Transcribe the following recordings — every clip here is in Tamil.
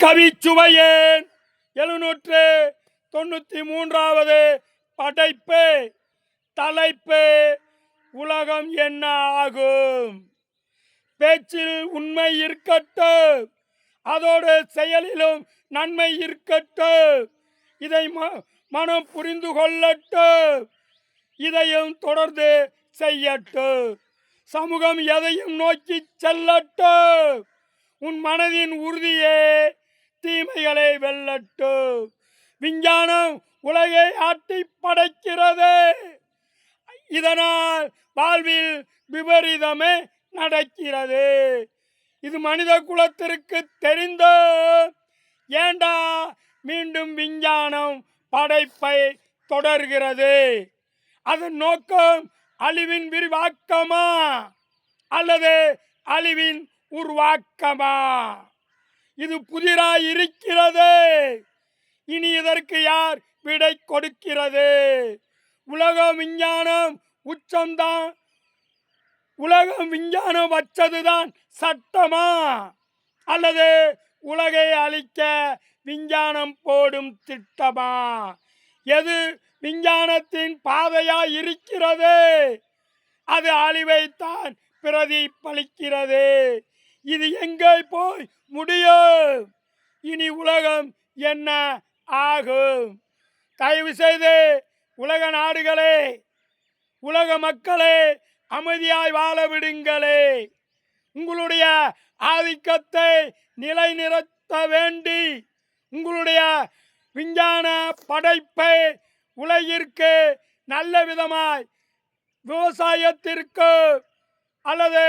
கவிச்சுவையேன் 793வது படைப்பு. தலைப்பு உலகம் என்ன ஆகும். பேச்சில் உண்மை இருக்கட்டும், அதோடு செயலிலும் நன்மை இருக்கட்டும். இதை மனம் புரிந்து கொள்ளட்டும், இதையும் தொடர்ந்து செய்யட்டும். சமூகம் எதையும் நோக்கி செல்லட்டும். உன் மனதின் உறுதியே தீமைகளை வெல்லட்டும். விஞ்ஞானம் உலகை ஆட்டி படைக்கிறது. இதனால் வாழ்வில் விபரீதமே நடக்கிறது. இது மனித குலத்திற்கு தெரிந்த ஏண்டா மீண்டும் விஞ்ஞானம் படைப்பை தொடர்கிறது. அதன் நோக்கம் அழிவின் விரிவாக்கமா அல்லது அழிவின் உருவாக்கமா? இது புதிராய் இருக்கிறது. இனி இதற்கு யார் விடை கொடுக்கிறது? உலக விஞ்ஞானம் உச்சம்தான். உலகம் விஞ்ஞானம் வச்சதுதான் சட்டமா அல்லது உலகை அழிக்க விஞ்ஞானம் போடும் திட்டமா? எது விஞ்ஞானத்தின் பாதையாய் இருக்கிறது, அது அழிவைத்தான் பிரதிபலிக்கிறது. இது எங்கே போய் முடியும்? இனி உலகம் என்ன ஆகும்? தயவு செய்து உலக நாடுகளே, உலக மக்களே, அமைதியாய் வாழ விடுங்களே. உங்களுடைய ஆதிக்கத்தை நிலைநிறுத்த வேண்டி உங்களுடைய விஞ்ஞான படைப்பை உலகிற்கு நல்ல விதமாய் விவசாயத்திற்கு அல்லது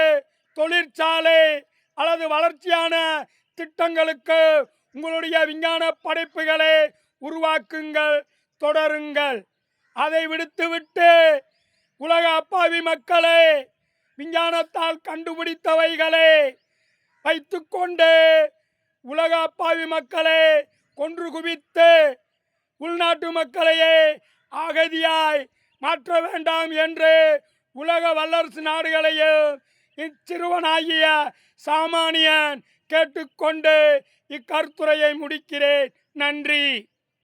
தொழிற்சாலை அல்லது வளர்ச்சியான திட்டங்களுக்கு உங்களுடைய விஞ்ஞான படைப்புகளை உருவாக்குங்கள், தொடருங்கள். அதை விடுத்துவிட்டு உலக அப்பாவி மக்களே, விஞ்ஞானத்தால் கண்டுபிடித்தவைகளை வைத்துக்கொண்டு உலக அப்பாவி மக்களே கொன்று குவித்து உள்நாட்டு மக்களையே அகதியாய் மாற்ற வேண்டாம் என்று உலக வல்லரசு நாடுகளையும் இச்சிறுவனாகிய சாமானியன் கேட்டுக்கொண்டு இக்கருத்துரையை முடிக்கிறேன். நன்றி.